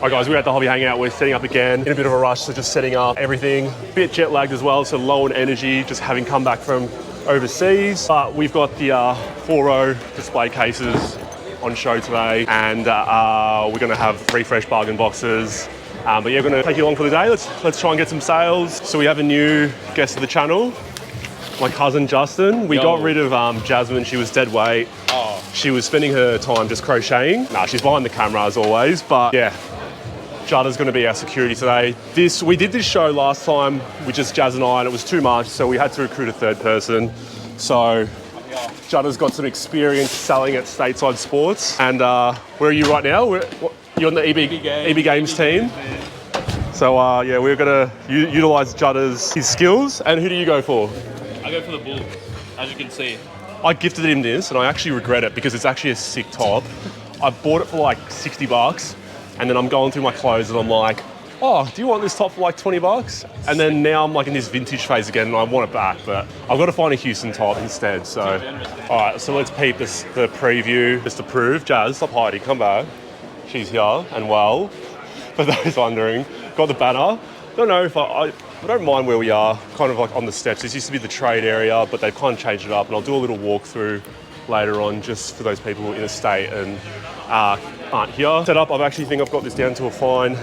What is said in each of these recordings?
Alright guys, we're at the Hobby Hangout. We're setting up again, in a bit of a rush, so just setting up everything. Bit jet lagged as well, so low on energy, just having come back from overseas. But we've got the 4-row display cases on show today, and we're gonna have refresh bargain boxes. But yeah, we're gonna take you along for the day. Let's try and get some sales. So we have a new guest of the channel, my cousin Justin. We got rid of Jasmine. She was dead weight. She was spending her time just crocheting. Nah, she's behind the camera as always, but yeah. Judda's going to be our security today. We did this show last time with just Jazz and I, and it was too much, so we had to recruit a third person. So Judda's got some experience selling at Stateside Sports. And where are you right now? You're on the EB Games team. So yeah, we're going to utilise his skills. And who do you go for? I go for the bull, as you can see. I gifted him this, and I actually regret it because it's actually a sick top. I bought it for like 60 bucks. And then I'm going through my clothes and I'm like, oh, do you want this top for like 20 bucks? And then now I'm like in this vintage phase again and I want it back, but I've got to find a Houston top instead. So, all right, so let's peep the preview just to prove. Jazz, stop hiding, come back. She's here and well. For those wondering, got the banner. Don't know if I don't mind where we are, kind of like on the steps. This used to be the trade area, but they've kind of changed it up, and I'll do a little walkthrough later on just for those people in the state and aren't here. Set up, I think I've got this down to a fine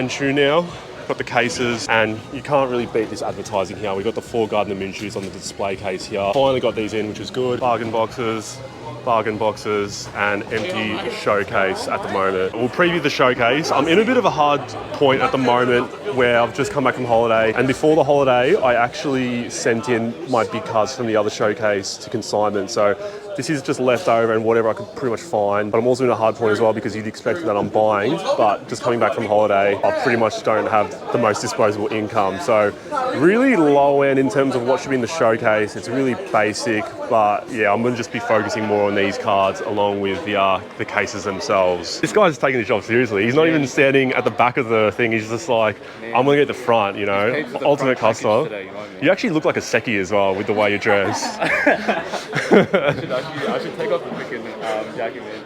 tune now. Got the cases, and you can't really beat this advertising here. We got the 4 Gardner Minshew's on the display case here. Finally got these in, which is good. Bargain boxes, and empty showcase at the moment. We'll preview the showcase. I'm in a bit of a hard point at the moment where I've just come back from holiday, and before the holiday I actually sent in my big cards from the other showcase to consignment. So this is just leftover and whatever I could pretty much find. But I'm also in a hard point as well because you'd expect that I'm buying, but just coming back from holiday, I pretty much don't have the most disposable income. So really low end in terms of what should be in the showcase. It's really basic, but yeah, I'm gonna just be focusing more on these cards along with the cases themselves. This guy's taking his job seriously. He's not even standing at the back of the thing. He's just like, I'm gonna get the front, you know, ultimate custom. Today, you know what I mean? You actually look like a Seki as well with the way you dress. I should take off the freaking jacket, man.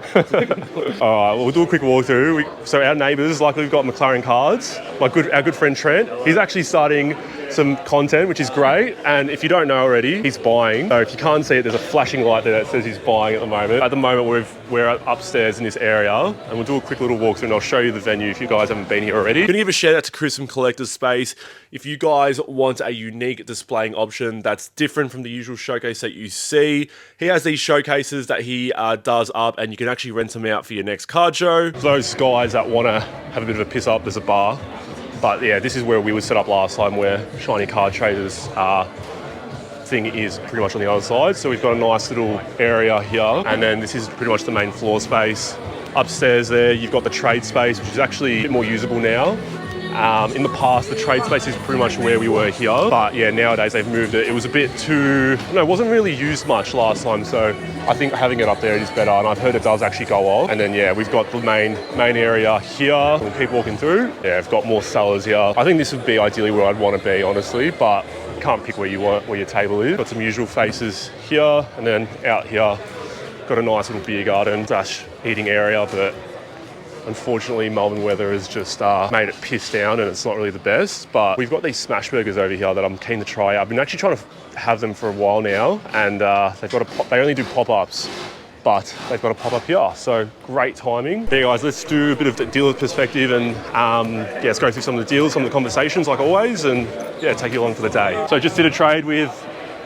All right, we'll do a quick walkthrough. So our neighbours, like we've got McLaren cards. Our good friend Trent, he's actually starting some content, which is great. And if you don't know already, he's buying. So if you can't see it, there's a flashing light there that says he's buying at the moment. At the moment, we're upstairs in this area, and we'll do a quick little walkthrough, and I'll show you the venue if you guys haven't been here already. Gonna give a shout out to Chris from Collector's Space. If you guys want a unique displaying option that's different from the usual showcase that you see, he has these showcases that he does up, and you can actually rent them out for your next card show. For those guys that want to have a bit of a piss up, there's a bar. But yeah, this is where we were set up last time, where Shiny Card Traders thing is pretty much on the other side. So we've got a nice little area here, and then this is pretty much the main floor space. Upstairs there, you've got the trade space, which is actually a bit more usable now. In the past, the trade space is pretty much where we were here, but yeah, nowadays they've moved it. It was a bit it wasn't really used much last time, so I think having it up there is better, and I've heard it does actually go off. And then yeah, we've got the main area here. We'll keep walking through. Yeah, I've got more sellers here. I think this would be ideally where I'd want to be, honestly, but can't pick where your table is. Got some usual faces here, and then out here, got a nice little beer garden / eating area, but unfortunately, Melbourne weather has just made it piss down, and it's not really the best. But we've got these smash burgers over here that I'm keen to try out. I've been actually trying to have them for a while now, and they only do pop-ups, but they've got a pop-up here. So great timing. There, guys, let's do a bit of the dealer perspective, and yeah, let's go through some of the deals, some of the conversations, like always, and yeah, take you along for the day. So just did a trade with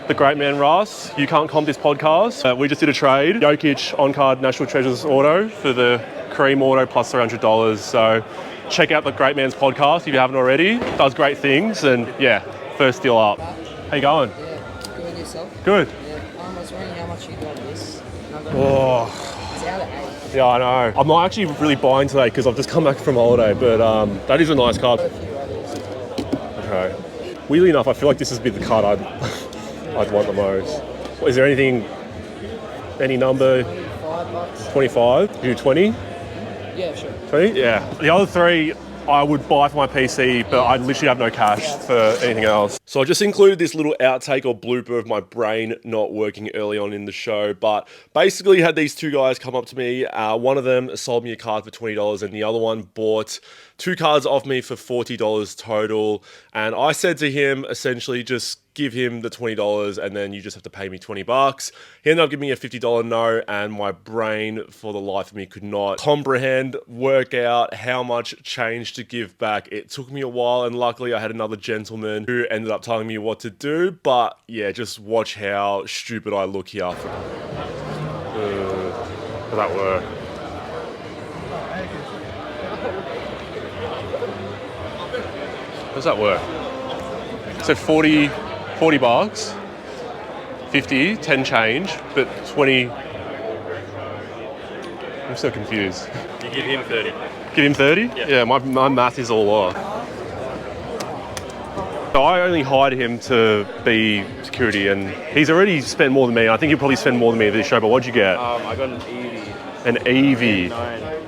the great man Russ. You can't comp this podcast. We just did a trade. Jokic on-card National Treasures auto for the Cream auto plus $300. So check out the great man's podcast if you haven't already. Does great things, and yeah, first deal up. How you going? Yeah, good yourself? Good. Yeah. I was wondering how much you got this. Oh. It's out at 8. Yeah, I know. I'm not actually really buying today because I've just come back from holiday, but that is a nice card. Okay. Weirdly enough, I feel like this has been the card I'd want the most. Is there anything, any number? $5. 25? You do 20? Yeah, sure. 20? Yeah. The other three, I would buy for my PC, but I literally have no cash for anything else. So I just included this little outtake or blooper of my brain not working early on in the show, but basically had these two guys come up to me. One of them sold me a card for $20 and the other one bought 2 cards off me for $40 total. And I said to him, essentially just give him the $20 and then you just have to pay me $20. He ended up giving me a $50 note, and my brain for the life of me could not comprehend, work out how much change to give back. It took me a while, and luckily I had another gentleman who ended up telling me what to do. But yeah, just watch how stupid I look here. Does that work? Does that work? So 40 bucks, 50, 10 change, but 20. I'm so confused. You give him 30. Give him 30? Yeah. My math is all off. So I only hired him to be security, and he's already spent more than me. I think he'll probably spend more than me this show, but what'd you get? I got an Eevee. An Eevee. 9.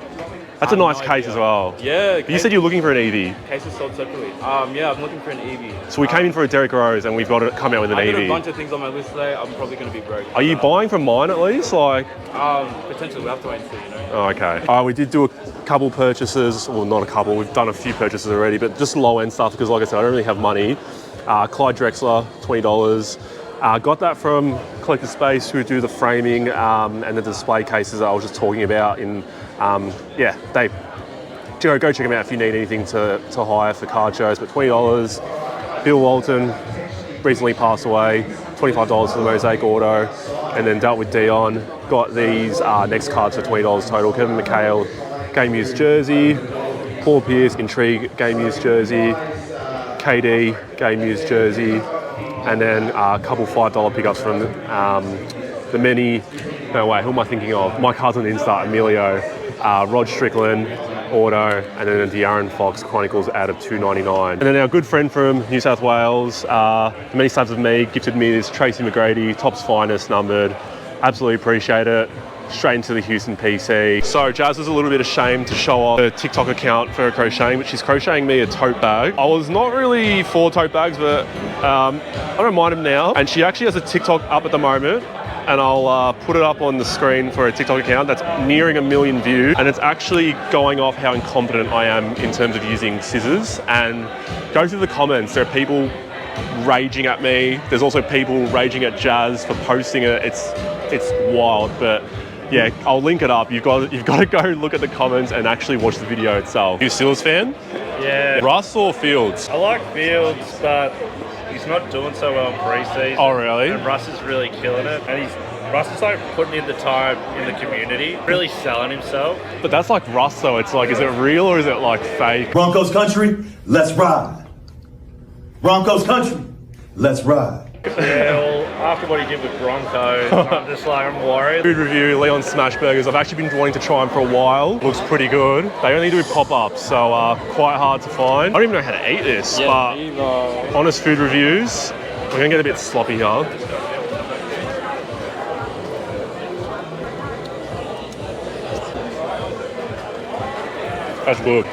That's a nice case as well. Yeah. But you said you're looking for an Eevee. Case is sold separately. Yeah, I'm looking for an Eevee. So we came in for a Derek Rose, and we've got to come out with an I got a Eevee. bunch of things on my list today. I'm probably going to be broke. Are you buying from mine at least? Like, Potentially, we'll have to wait and see, you know. oh, okay. We did do a couple purchases. Well, not a couple. We've done a few purchases already, but just low-end stuff because, like I said, I don't really have money. Clyde Drexler, $20. Got that from Collector Space, who do the framing and the display cases that I was just talking about. Yeah, they go check them out if you need anything to hire for card shows. But $20. Bill Walton recently passed away. $25 for the Mosaic Auto, and then dealt with Dion. Got these next cards for $20 total. Kevin McHale, Game Used jersey. Paul Pierce, Intrigue, Game Used jersey. KD, Game Used jersey. And then a couple $5 pickups from the many. No, wait, who am I thinking of? My cousin Insta, Emilio, Rod Strickland, Auto, and then the De'Aaron Fox Chronicles out of $2.99. And then our good friend from New South Wales, Many Slabs of Me, gifted me this Tracy McGrady, Topps Finest numbered. Absolutely appreciate it. Straight into the Houston PC. So Jazz was a little bit ashamed to show off her TikTok account for crocheting, but she's crocheting me a tote bag. I was not really for tote bags, but I don't mind them now. And she actually has a TikTok up at the moment, and I'll put it up on the screen for a TikTok account that's nearing 1 million views, and it's actually going off how incompetent I am in terms of using scissors. And go through the comments, there are people raging at me. There's also people raging at Jazz for posting it. It's wild, but yeah, I'll link it up. You've got to go look at the comments and actually watch the video itself. You a Steelers fan? Yeah. Russ or Fields? I like Fields, but he's not doing so well in pre-season. Oh, really? And Russ is really killing it. And Russ is like putting in the time in the community, really selling himself. But that's like Russ though. It's like, is it real or is it like fake? Broncos country, let's ride. Broncos country, let's ride. Yeah, well, after what he did with Broncos, I'm just like, I'm worried. Food review, Leon Smash Burgers. I've actually been wanting to try them for a while. Looks pretty good. They only do pop-ups, so quite hard to find. I don't even know how to eat this, but honest food reviews. We're gonna get a bit sloppy here. That's good.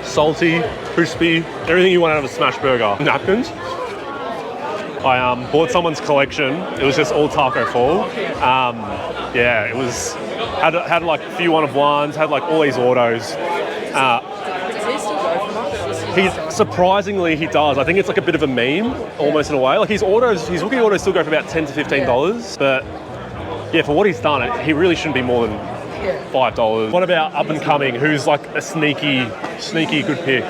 Salty, crispy, everything you want out of a smash burger. Napkins. I bought someone's collection. It was just all taco fall. Yeah, it was had like a few one-of-ones, had like all these autos. Does he still go for much? Surprisingly, he does. I think it's like a bit of a meme, almost in a way. Like his rookie autos still go for about $10 to $15, but yeah, for what he's done, he really shouldn't be more than $5. What about up and coming? Who's like a sneaky good pick?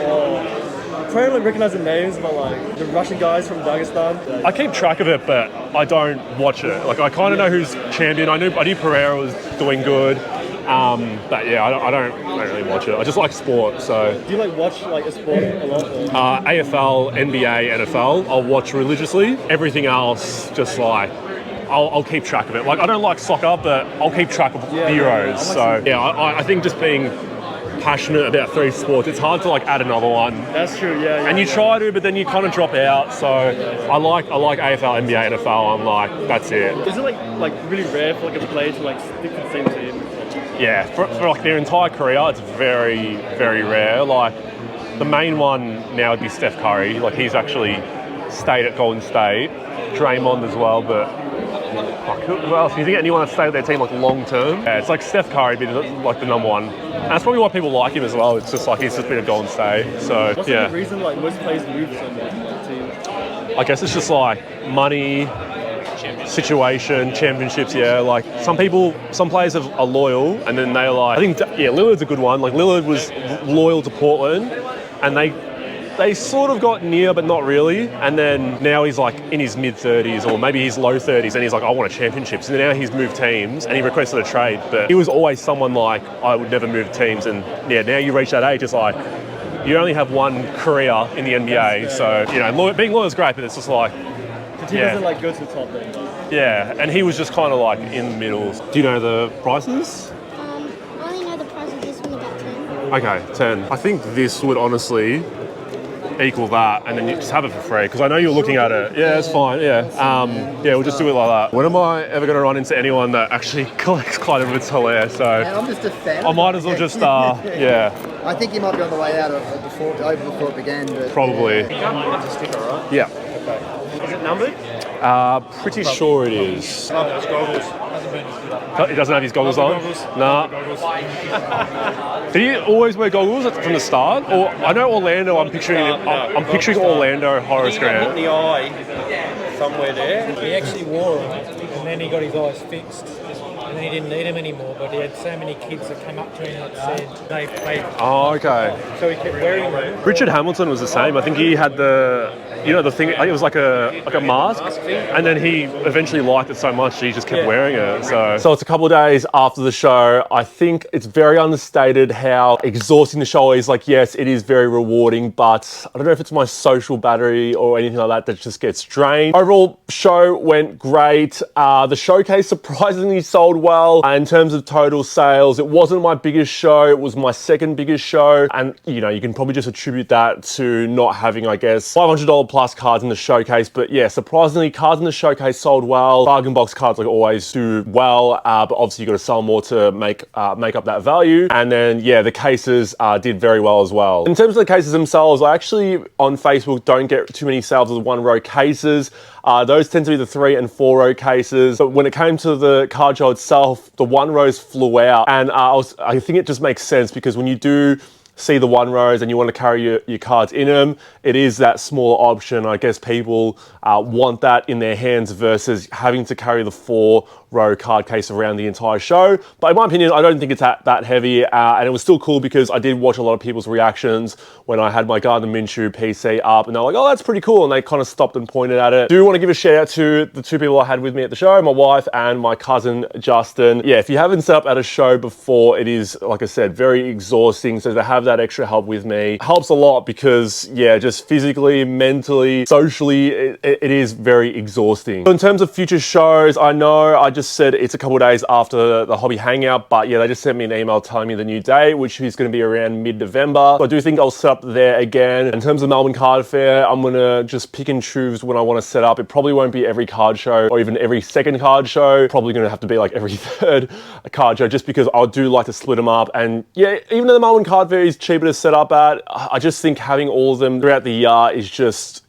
I don't recognize the names, but like the Russian guys from Dagestan. I keep track of it, but I don't watch it. Like I kind of know who's champion. I knew Pereira was doing good, but yeah, I don't really watch it. I just like sport. So Do you like watch like a sport a lot? Or? AFL, NBA, NFL, I'll watch religiously. Everything else, just like. I'll keep track of it. Like I don't like soccer, but I'll keep track of the Euros. So yeah, I think just being passionate about 3 sports, it's hard to like add another one. That's true, yeah. And you try to, but then you kind of drop out. So I like AFL, NBA, NFL. I'm like, that's it. Is it like really rare for like a player to like stick to the same team? yeah, for like their entire career, it's very, very rare. Like the main one now would be Steph Curry. Like he's actually stayed at Golden State. Draymond as well, but like, who else? Do you think anyone that's stayed at their team like long term? Yeah, it's like Steph Curry, but like the number one. And that's probably why people like him as well. It's just like he's just been at Golden State. So What's yeah, the reason like most players move so much from that team? I guess it's just like money, situation, championships. Yeah, like some players are loyal, and then they're like, I think Lillard's a good one. Like Lillard was loyal to Portland, and they sort of got near, but not really. And then now he's like in his mid-30s or maybe his low 30s, and he's like, I want a championship. So now he's moved teams and he requested a trade. But he was always someone like, I would never move teams. And yeah, now you reach that age, it's like, you only have one career in the NBA. So, you know, being loyal is great, but it's just like, The team doesn't like go to the top then. yeah. And he was just kind of like in the middle. Do you know the prices? I only know the price of this one about 10. Okay, 10. I think this would honestly equal that, and then you just have it for free, because I know you're looking at it. Yeah, it's fine. Yeah, yeah, we'll just do it like that. When am I ever going to run into anyone that actually collects Clyde Edwards Hilaire? So I'm just a fan. I might as well just yeah. I think he might be on the way out before it began. But, Probably. It's a sticker, right? Yeah. Is it numbered? Pretty sure it is. He doesn't have his goggles on? Nah. Did he always wear goggles from the start? Or I know Orlando, I'm picturing Orlando Horace Grant. The eye somewhere there. He actually wore them, and then he got his eyes fixed, and then he didn't need them anymore. But he had so many kids that came up to him and said they Oh, okay. so he kept wearing them. Richard Hamilton was the same. I think he had the thing. It was like a mask, and then he eventually liked it so much he just kept wearing it. So it's a couple of days after the show. I think it's very understated how exhausting the show is. Like, yes, it is very rewarding, but I don't know if it's my social battery or anything like that just gets drained. Overall, show went great. The showcase surprisingly sold well. In terms of total sales, it wasn't my biggest show. It was my second biggest show, and you can probably just attribute that to not having, I guess, $500 plus cards in the showcase. But yeah, surprisingly, cards in the showcase sold well. Bargain box cards, like always, do well, but obviously you got to sell more to make up that value. And then yeah, the cases did very well as well. In terms of the cases themselves, I actually on Facebook don't get too many sales of the 1 row cases. Those tend to be the 3 and 4 row cases. But when it came to the card show itself, the 1 rows flew out, and I think it just makes sense, because when you do see the 1 rows and you want to carry your cards in them, it is that smaller option. I guess people want that in their hands versus having to carry the 4 row card case around the entire show. But in my opinion, I don't think it's that heavy, and it was still cool because I did watch a lot of people's reactions when I had my Gardner Minshew PC up, and they're like, oh, that's pretty cool, and they kind of stopped and pointed at it. Do want to give a shout out to the 2 people I had with me at the show, my wife and my cousin Justin. Yeah, if you haven't set up at a show before, it is, like I said, very exhausting, so to have that extra help with me helps a lot, because yeah, just physically, mentally, socially, it is very exhausting. So in terms of future shows, I know I just said it's a couple of days after the Hobby Hangout, but yeah, they just sent me an email telling me the new date, which is going to be around mid-November. So I do think I'll set up there again. In terms of Melbourne Card Fair, I'm going to just pick and choose when I want to set up. It probably won't be every card show or even every second card show. Probably going to have to be like every third card show, just because I do like to split them up. And yeah, even though the Melbourne Card Fair is cheaper to set up at, I just think having all of them throughout the year is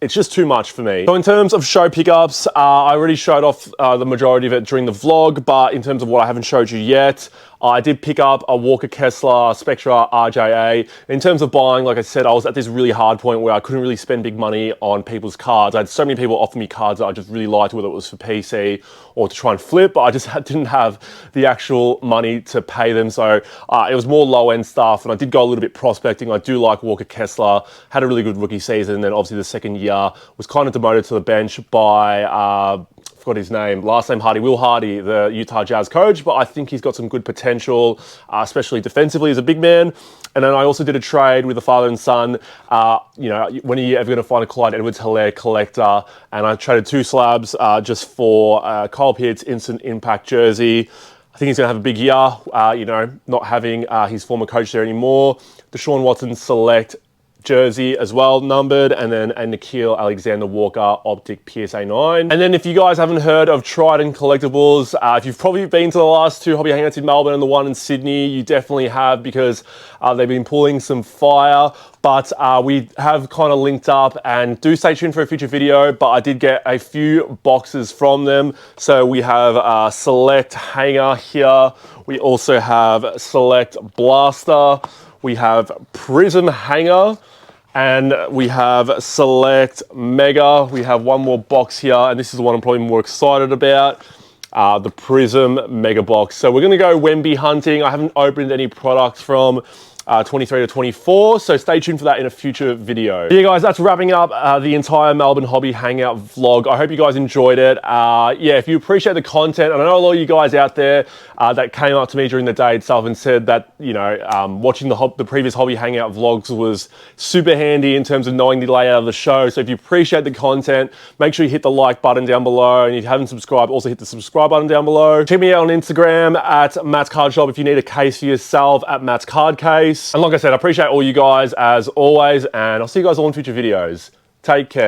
it's just too much for me. So in terms of show pickups, I already showed off the majority of it during the vlog, but in terms of what I haven't showed you yet, I did pick up a Walker Kessler Spectra RJA. In terms of buying, like I said, I was at this really hard point where I couldn't really spend big money on people's cards. I had so many people offer me cards that I just really liked, whether it was for PC or to try and flip, but I just didn't have the actual money to pay them. So it was more low-end stuff, and I did go a little bit prospecting. I do like Walker Kessler, had a really good rookie season, and then obviously the second year was kind of demoted to the bench by forgot his name, last name Hardy, Will Hardy, the Utah Jazz coach, but I think he's got some good potential, especially defensively as a big man. And then I also did a trade with the father and son. When are you ever going to find a Clyde Edwards Hilaire collector? And I traded 2 slabs just for Kyle Pitts Instant Impact jersey. I think he's going to have a big year, not having his former coach there anymore. Deshaun Watson Select jersey as well, numbered, and then a Nikhil Alexander Walker Optic PSA 9. And then if you guys haven't heard of Trident Collectibles, if you've probably been to the last 2 Hobby Hangouts in Melbourne and the one in Sydney, you definitely have, because they've been pulling some fire. But we have kind of linked up, and do stay tuned for a future video, but I did get a few boxes from them. So we have a Select Hanger here. We also have Select Blaster. We have Prism Hanger. And we have Select Mega. We have one more box here, and this is the one I'm probably more excited about. The Prism Mega Box. So we're going to go Wemby hunting. I haven't opened any products from 23 to 24, so stay tuned for that in a future video. Yeah guys, that's wrapping up the entire Melbourne Hobby Hangout vlog. I hope you guys enjoyed it. Yeah, if you appreciate the content, and I know a lot of you guys out there that came up to me during the day itself and said that, you know, watching the previous Hobby Hangout vlogs was super handy in terms of knowing the layout of the show. So if you appreciate the content, make sure you hit the like button down below, and if you haven't subscribed, also hit the subscribe button down below. Check me out on Instagram at mattscardshop if you need a case for yourself, at mattscardcase. And like I said, I appreciate all you guys as always, and I'll see you guys all in future videos. Take care.